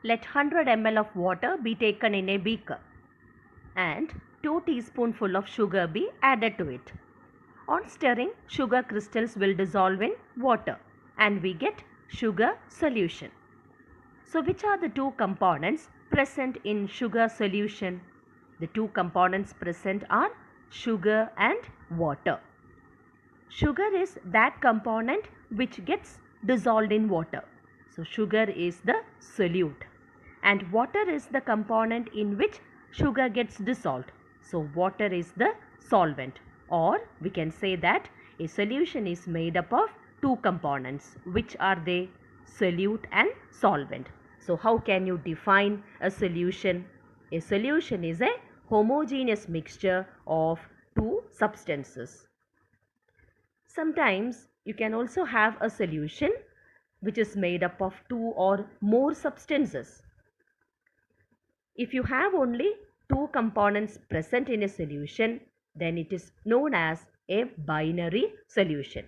Let 100 ml of water be taken in a beaker and 2 teaspoonful of sugar be added to it. On stirring, sugar crystals will dissolve in water and we get sugar solution. So which are the two components present in sugar solution? The two components present are sugar and water. Sugar is that component which gets dissolved in water. So sugar is the solute and water is the component in which sugar gets dissolved. So water is the solvent, or we can say that a solution is made up of two components. Which are they? Solute and solvent. So how can you define a solution? A solution is a homogeneous mixture of two substances. Sometimes you can also have a solution which is made up of two or more substances. If you have only two components present in a solution, then it is known as a binary solution.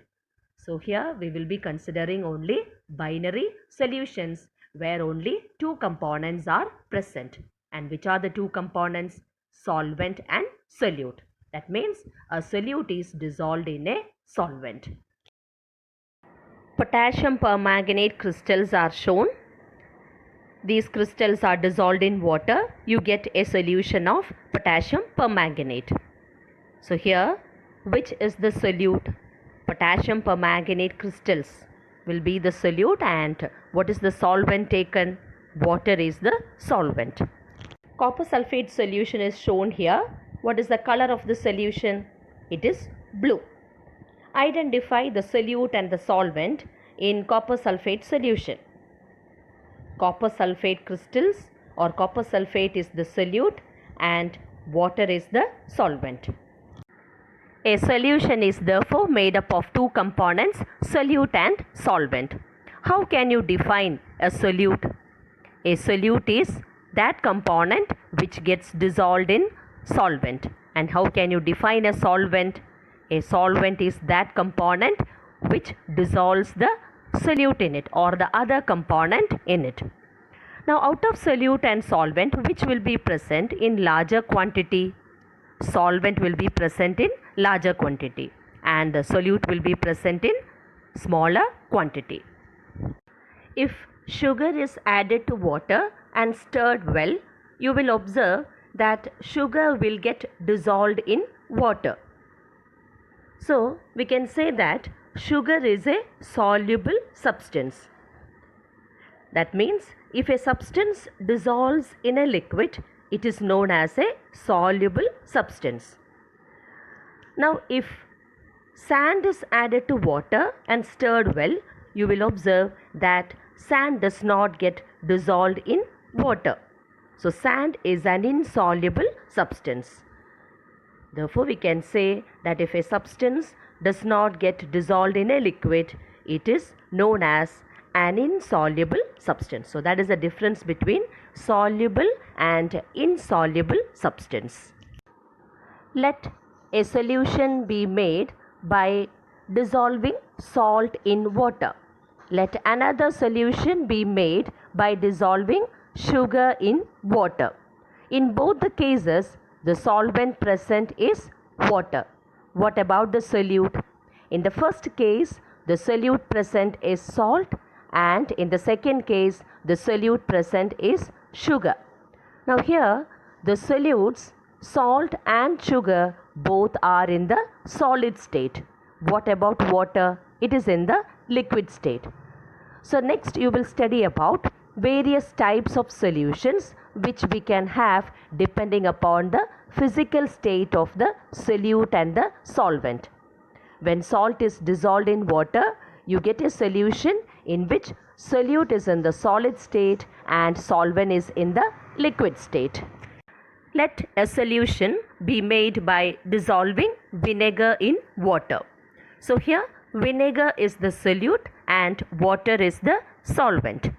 So here we will be considering only binary solutions where only two components are present. And which are the two components? Solvent and solute. That means a solute is dissolved in a solvent. Potassium permanganate crystals are shown. These crystals are dissolved in water. You get a solution of potassium permanganate. So here, which is the solute? Potassium permanganate crystals will be the solute, and what is the solvent taken? Water is the solvent. Copper sulfate solution is shown here. What is the color of the solution? It is blue. Identify the solute and the solvent in copper sulfate solution. Copper sulfate crystals or copper sulfate is the solute and water is the solvent. A solution is therefore made up of two components, solute and solvent. How can you define a solute? A solute is that component which gets dissolved in solvent. And how can you define a solvent? A solvent is that component which dissolves the solute in it or the other component in it. Now out of solute and solvent, which will be present in larger quantity? Solvent will be present in larger quantity and the solute will be present in smaller quantity. If sugar is added to water and stirred well, you will observe that sugar will get dissolved in water. So we can say that sugar is a soluble substance. That means if a substance dissolves in a liquid, it is known as a soluble substance. Now if sand is added to water and stirred well, you will observe that sand does not get dissolved in water. So sand is an insoluble substance. Therefore we can say that if a substance does not get dissolved in a liquid, it is known as an insoluble substance. So that is the difference between soluble and insoluble substance. Let a solution be made by dissolving salt in water. Let another solution be made by dissolving sugar in water. In both the cases, the solvent present is water. What about the solute? In the first case, the solute present is salt, and in the second case, the solute present is sugar. Now here, the solutes, salt and sugar, both are in the solid state. What about water? It is in the liquid state. So next you will study about various types of solutions which we can have depending upon the physical state of the solute and the solvent. When salt is dissolved in water, you get a solution in which solute is in the solid state and solvent is in the liquid state. Let a solution be made by dissolving vinegar in water. So here vinegar is the solute and water is the solvent.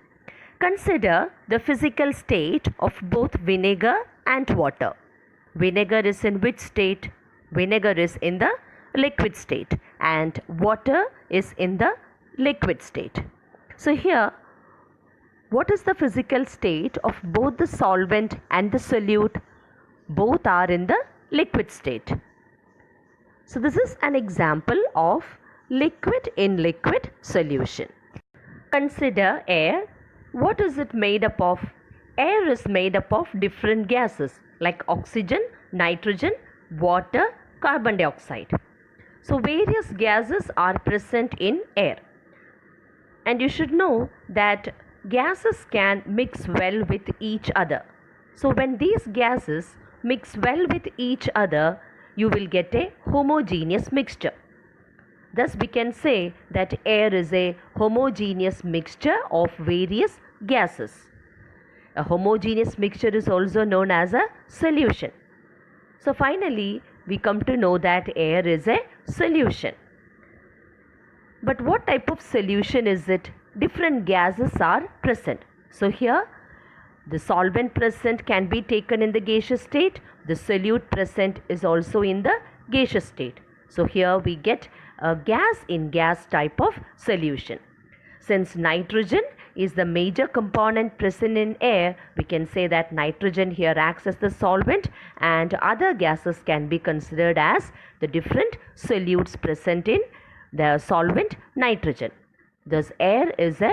Consider the physical state of both vinegar and water. Vinegar is in which state? Vinegar is in the liquid state and water is in the liquid state. So here What is the physical state of both the solvent and the solute? Both are in the liquid state. So this is an example of liquid in liquid solution. Consider air. What is it made up of? Air is made up of different gases like oxygen, nitrogen, water, carbon dioxide. So various gases are present in air. And you should know that gases can mix well with each other. So when these gases mix well with each other, you will get a homogeneous mixture. Thus we can say that air is a homogeneous mixture of various gases. A homogeneous mixture is also known as a solution. So finally, we come to know that air is a solution. But what type of solution is it? Different gases are present. So here, the solvent present can be taken in the gaseous state. The solute present is also in the gaseous state. So here we get a gas in gas type of solution. Since nitrogen is the major component present in air, we can say that nitrogen here acts as the solvent, and other gases can be considered as the different solutes present in the solvent nitrogen. Thus air is a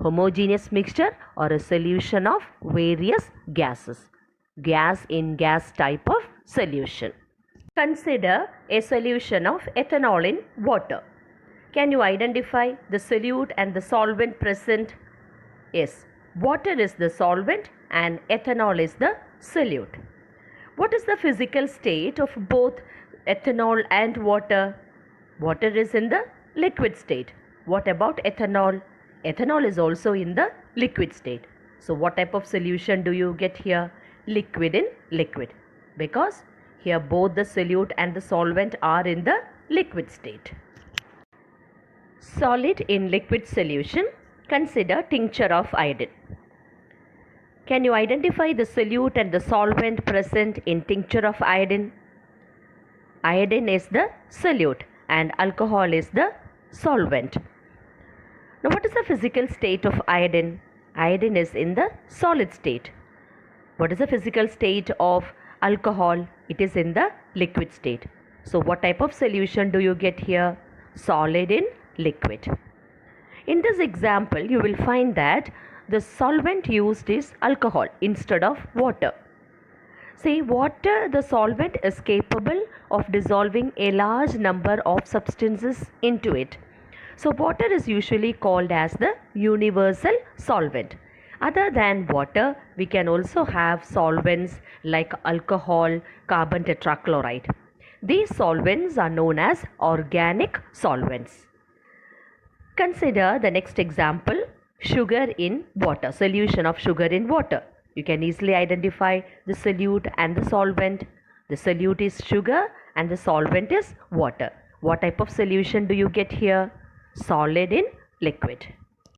homogeneous mixture or a solution of various gases. Gas in gas type of solution. Consider a solution of ethanol in water. Can you identify the solute and the solvent present? Yes, water is the solvent and ethanol is the solute. What is the physical state of both ethanol and water? Water is in the liquid state. What about ethanol? Ethanol is also in the liquid state. So what type of solution do you get here? Liquid in liquid. Because here both the solute and the solvent are in the liquid state. Solid in liquid solution. Consider tincture of iodine. Can you identify the solute and the solvent present in tincture of iodine? Iodine is the solute and alcohol is the solvent. Now what is the physical state of iodine? Iodine is in the solid state. What is the physical state of alcohol? It is in the liquid state. So what type of solution do you get here? Solid in liquid. In this example, you will find that the solvent used is alcohol instead of water. See, water, the solvent, is capable of dissolving a large number of substances into it. So water is usually called as the universal solvent. Other than water, we can also have solvents like alcohol, carbon tetrachloride. These solvents are known as organic solvents. Consider the next example, sugar in water, solution of sugar in water. You can easily identify the solute and the solvent. The solute is sugar and the solvent is water. What type of solution do you get here? Solid in liquid.